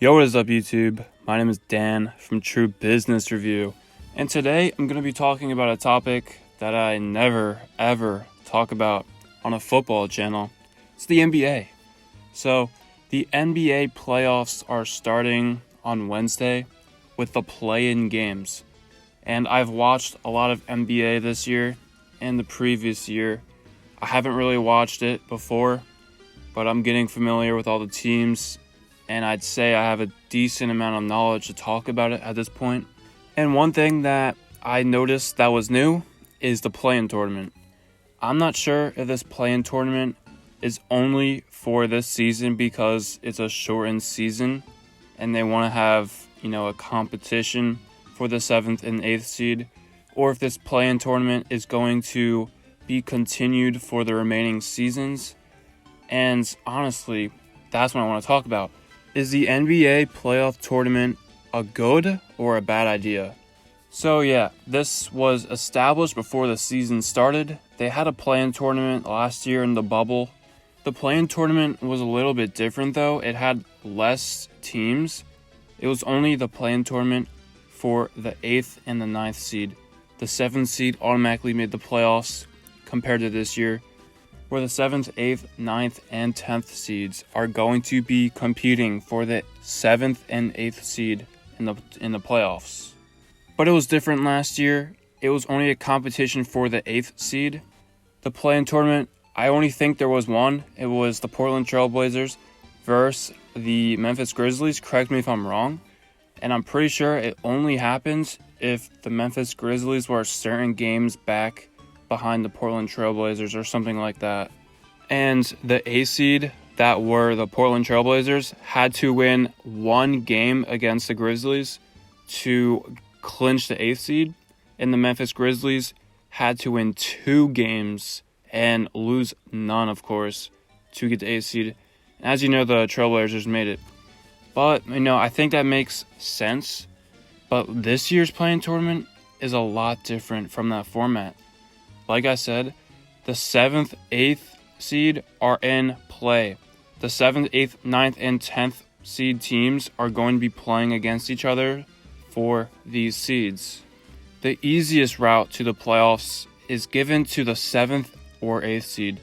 Yo, what is up, YouTube? My name is Dan from True Business Review, and today I'm going to be talking about a topic that I never, ever talk about on a football channel. It's the NBA. So, the NBA playoffs are starting on Wednesday with the play-in games, and I've watched a lot of NBA this year and the previous year. I haven't really watched it before, but I'm getting familiar with all the teams, and I'd say I have a decent amount of knowledge to talk about it at this point. And one thing that I noticed that was new is the play-in tournament. I'm not sure if this play-in tournament is only for this season because it's a shortened season and they want to have, a competition for the 7th and 8th seed, or if this play-in tournament is going to be continued for the remaining seasons. And honestly, that's what I want to talk about. Is the NBA playoff tournament a good or a bad idea? So yeah, this was established before the season started. They had a play-in tournament last year in the bubble. The play-in tournament was a little bit different though. It had less teams. It was only the play-in tournament for the 8th and the 9th seed. The 7th seed automatically made the playoffs compared to this year, where the 7th, 8th, 9th, and 10th seeds are going to be competing for the 7th and 8th seed in the playoffs. But it was different last year. It was only a competition for the 8th seed. The play-in tournament, I only think there was one. It was the Portland Trail Blazers versus the Memphis Grizzlies. Correct me if I'm wrong. And I'm pretty sure it only happens if the Memphis Grizzlies were certain games back behind the Portland Trail Blazers or something like that. And the A seed that were the Portland Trail Blazers had to win one game against the Grizzlies to clinch the 8th seed, and the Memphis Grizzlies had to win 2 games and lose none, of course, to get the 8th seed. And as you know, the Trailblazers made it. But, I think that makes sense. But this year's play-in tournament is a lot different from that format. Like I said, the 7th, 8th seed are in play. The 7th, 8th, 9th, and 10th seed teams are going to be playing against each other for these seeds. The easiest route to the playoffs is given to the 7th or 8th seed.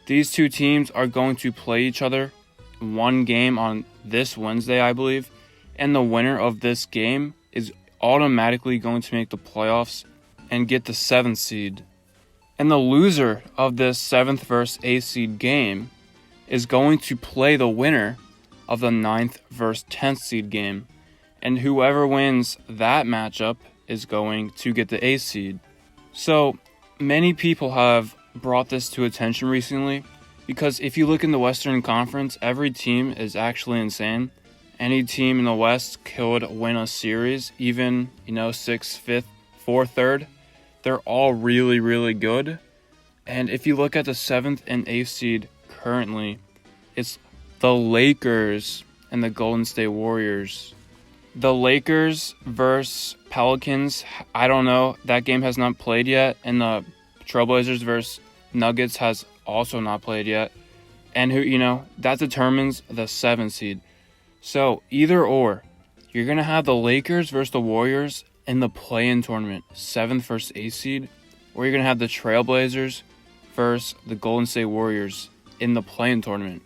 These two teams are going to play each other one game on this Wednesday, I believe, and the winner of this game is automatically going to make the playoffs and get the 7th seed. And the loser of this 7th versus 8th seed game is going to play the winner of the 9th versus 10th seed game. And whoever wins that matchup is going to get the 8th seed. So many people have brought this to attention recently because if you look in the Western Conference, every team is actually insane. Any team in the West could win a series, even, 6th, 5th, 4th, 3rd. They're all really, really good. And if you look at the 7th and 8th seed currently, it's the Lakers and the Golden State Warriors. The Lakers versus Pelicans, I don't know. That game has not played yet. And the Trailblazers versus Nuggets has also not played yet. And that determines the 7th seed. So either or, you're going to have the Lakers versus the Warriors in the play-in tournament, 7th versus 8th seed, or you're going to have the Trailblazers versus the Golden State Warriors in the play-in tournament.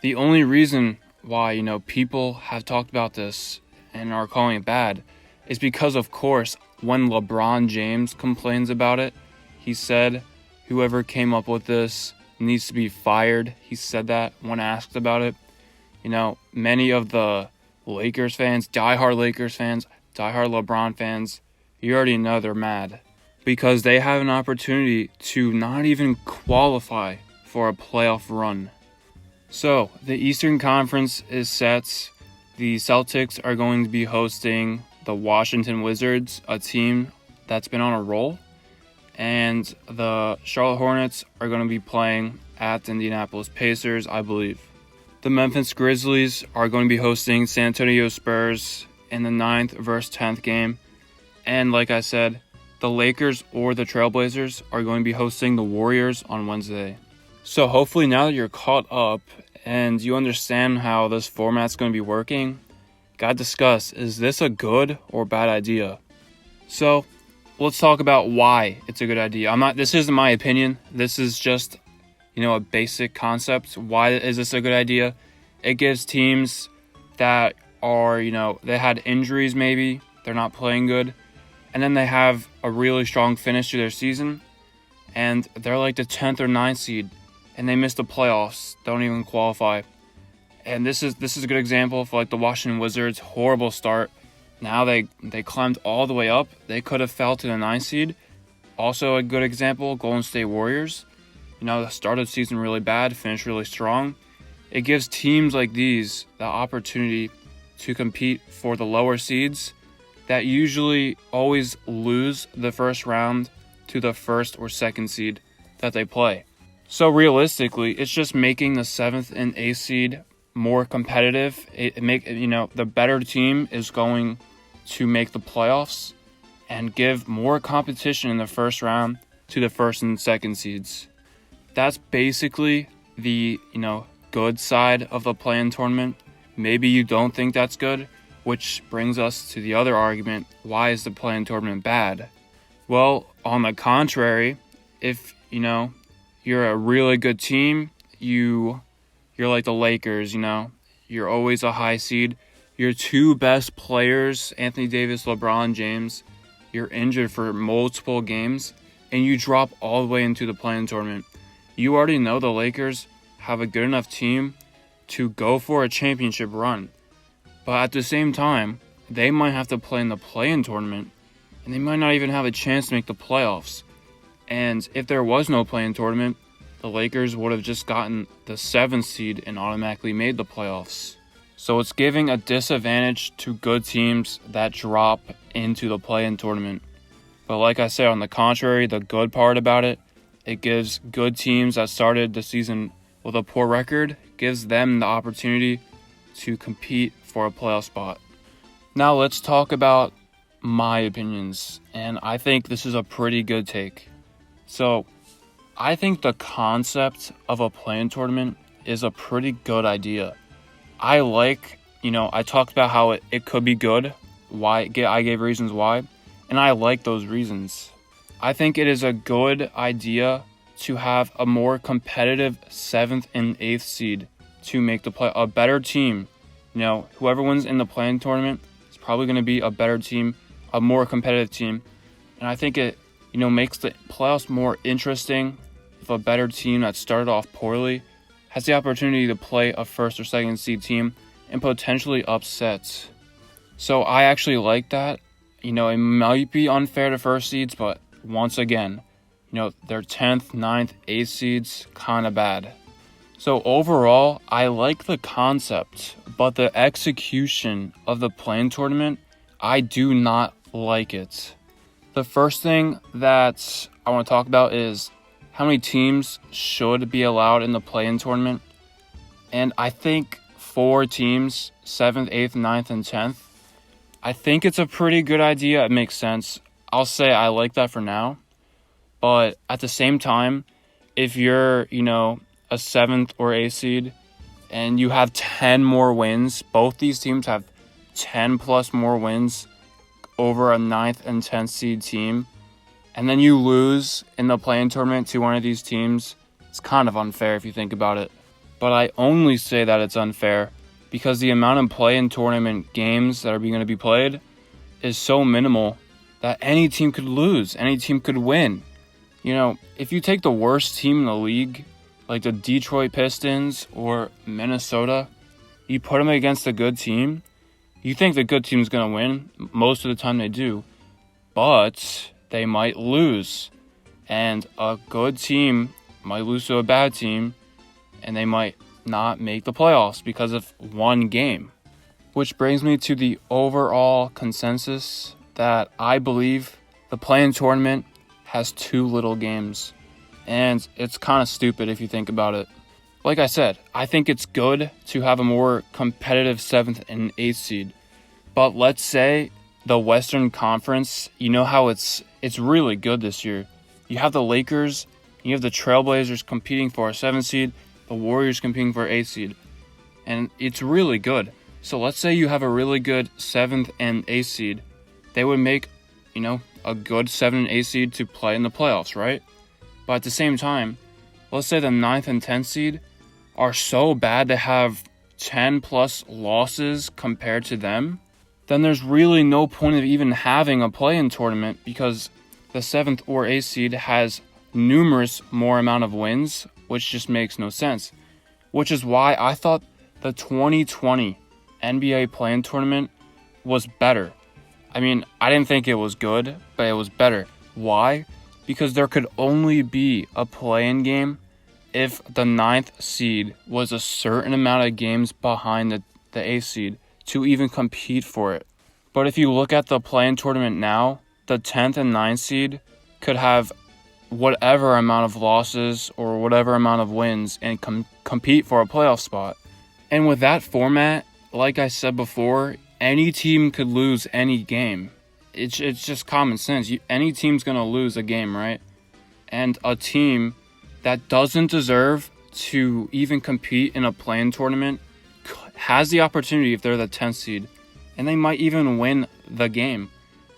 The only reason why, people have talked about this and are calling it bad is because, of course, when LeBron James complains about it, he said whoever came up with this needs to be fired. He said that when asked about it. Many of the Lakers fans, diehard Lakers fans, diehard LeBron fans, you already know they're mad because they have an opportunity to not even qualify for a playoff run. So, the Eastern Conference is set. The Celtics are going to be hosting the Washington Wizards, a team that's been on a roll. And the Charlotte Hornets are going to be playing at the Indianapolis Pacers, I believe. The Memphis Grizzlies are going to be hosting San Antonio Spurs in the 9th versus 10th game. And like I said, the Lakers or the Trailblazers are going to be hosting the Warriors on Wednesday. So hopefully now that you're caught up and you understand how this format's going to be working, gotta discuss, is this a good or bad idea? So let's talk about why it's a good idea. This isn't my opinion. This is just, a basic concept. Why is this a good idea? It gives teams that are, they had injuries maybe, they're not playing good, and then they have a really strong finish to their season, and they're like the 10th or 9th seed, and they miss the playoffs, don't even qualify. And this is a good example for like the Washington Wizards, horrible start. Now they climbed all the way up. They could have fell to the 9th seed. Also a good example, Golden State Warriors. The start of the season really bad, finished really strong. It gives teams like these the opportunity to compete for the lower seeds that usually always lose the first round to the 1st or 2nd seed that they play. So realistically, it's just making the 7th and 8th seed more competitive. The better team is going to make the playoffs and give more competition in the first round to the 1st and 2nd seeds. That's basically the, good side of the play-in tournament. Maybe you don't think that's good, which brings us to the other argument. Why is the play-in tournament bad? Well, on the contrary, if, you're a really good team, you're like the Lakers, you're always a high seed. Your 2 best players, Anthony Davis, LeBron James, you're injured for multiple games, and you drop all the way into the play-in tournament. You already know the Lakers have a good enough team to go for a championship run. But at the same time, they might have to play in the play-in tournament, and they might not even have a chance to make the playoffs. And if there was no play-in tournament, the Lakers would have just gotten the 7th seed and automatically made the playoffs. So it's giving a disadvantage to good teams that drop into the play-in tournament. But like I said, on the contrary, the good part about it gives good teams that started the season with a poor record, gives them the opportunity to compete for a playoff spot. Now let's talk about my opinions, and I think this is a pretty good take. So I think the concept of a play-in tournament is a pretty good idea. I talked about how it could be good, why I gave reasons why, and I like those reasons. I think it is a good idea to have a more competitive 7th and 8th seed to make the play. A better team, whoever wins in the play-in tournament is probably going to be a better team, a more competitive team. And I think it, makes the playoffs more interesting if a better team that started off poorly has the opportunity to play a 1st or 2nd seed team and potentially upsets. So I actually like that. It might be unfair to 1st seeds, but once again, their 10th, 9th, 8th seeds, kind of bad. So overall, I like the concept, but the execution of the play-in tournament, I do not like it. The first thing that I want to talk about is how many teams should be allowed in the play-in tournament. And I think 4 teams, 7th, 8th, 9th, and 10th. I think it's a pretty good idea. It makes sense. I'll say I like that for now. But at the same time, if you're, a 7th or 8th seed and you have 10 more wins, both these teams have 10 plus more wins over a 9th and 10th seed team, and then you lose in the play-in tournament to one of these teams, it's kind of unfair if you think about it. But I only say that it's unfair because the amount of play-in tournament games that are going to be played is so minimal that any team could lose, any team could win. If you take the worst team in the league, like the Detroit Pistons or Minnesota, you put them against a good team, you think the good team is going to win. Most of the time they do. But they might lose. And a good team might lose to a bad team, and they might not make the playoffs because of one game. Which brings me to the overall consensus that I believe the play-in tournament has too little games. And it's kind of stupid if you think about it. Like I said, I think it's good to have a more competitive 7th and 8th seed. But let's say the Western Conference, how it's really good this year. You have the Lakers, you have the Trailblazers competing for a 7th seed, the Warriors competing for an 8th seed. And it's really good. So let's say you have a really good 7th and 8th seed. They would make, a good 7 and 8 seed to play in the playoffs, right? But at the same time, let's say the 9th and 10th seed are so bad they have 10 plus losses compared to them, then there's really no point of even having a play-in tournament because the 7th or 8th seed has numerous more amount of wins, which just makes no sense. Which is why I thought the 2020 NBA play-in tournament was better. I mean, I didn't think it was good, but it was better. Why? Because there could only be a play-in game if the 9th seed was a certain amount of games behind the 8th seed to even compete for it. But if you look at the play-in tournament now, the 10th and 9th seed could have whatever amount of losses or whatever amount of wins and compete for a playoff spot. And with that format, like I said before, any team could lose any game. It's just common sense. Any team's going to lose a game, right? And a team that doesn't deserve to even compete in a play-in tournament has the opportunity if they're the 10th seed. And they might even win the game,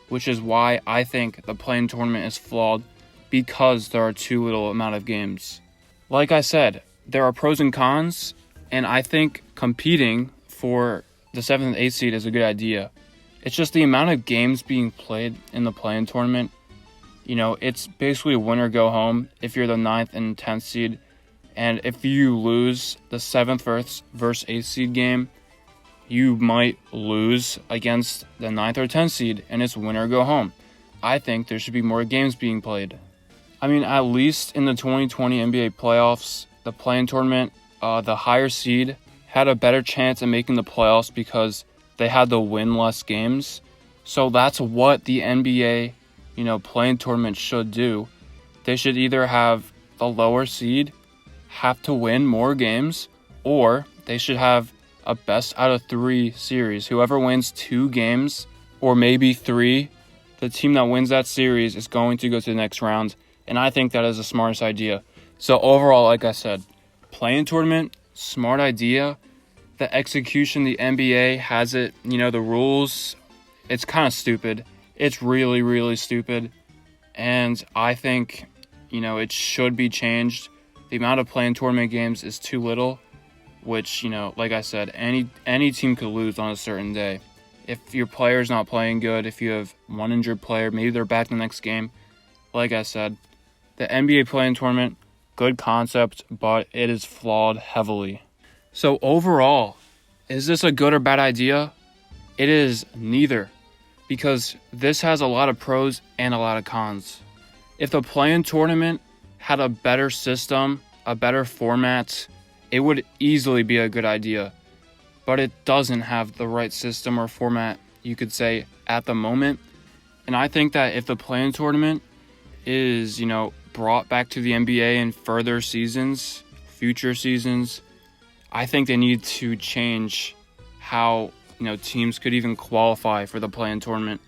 which is why I think the play-in tournament is flawed because there are too little amount of games. Like I said, there are pros and cons, and I think competing for the 7th and 8th seed is a good idea. It's just the amount of games being played in the play-in tournament. It's basically win or go home if you're the 9th and 10th seed. And if you lose the 7th versus 8th seed game, you might lose against the 9th or 10th seed, and it's win or go home. I think there should be more games being played. I mean, at least in the 2020 NBA playoffs, the play-in tournament, the higher seed had a better chance at making the playoffs because they had to win less games. So that's what the NBA, play-in tournament should do. They should either have the lower seed have to win more games, or they should have a best out of 3 series. Whoever wins 2 games, or maybe 3, the team that wins that series is going to go to the next round. And I think that is the smartest idea. So overall, like I said, play-in tournament, smart idea. The execution, the NBA has it, the rules, it's kind of stupid. It's really, really stupid. And I think, it should be changed. The amount of play-in tournament games is too little, which, like I said, any team could lose on a certain day. If your player's not playing good, if you have one injured player, maybe they're back in the next game. Like I said, the NBA play-in tournament, good concept, but it is flawed heavily. So overall, is this a good or bad idea? It is neither, because this has a lot of pros and a lot of cons. If the play-in tournament had a better system, a better format, it would easily be a good idea. But it doesn't have the right system or format, you could say, at the moment. And I think that if the play-in tournament is, brought back to the NBA in further seasons, future seasons, I think they need to change how, teams could even qualify for the play-in tournament.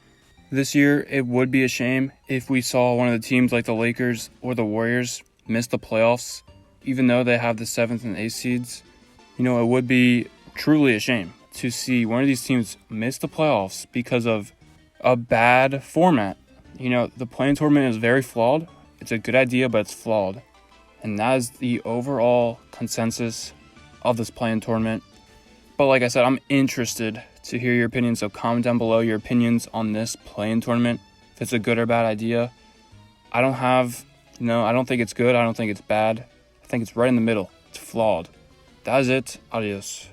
This year, it would be a shame if we saw one of the teams like the Lakers or the Warriors miss the playoffs, even though they have the 7th and 8th seeds. It would be truly a shame to see one of these teams miss the playoffs because of a bad format. The play-in tournament is very flawed. It's a good idea, but it's flawed. And that is the overall consensus of this play-in tournament. But like I said, I'm interested to hear your opinions, so comment down below your opinions on this play-in tournament, if it's a good or bad idea. I don't think it's good, I don't think it's bad. I think it's right in the middle. It's flawed. That is it. Adios.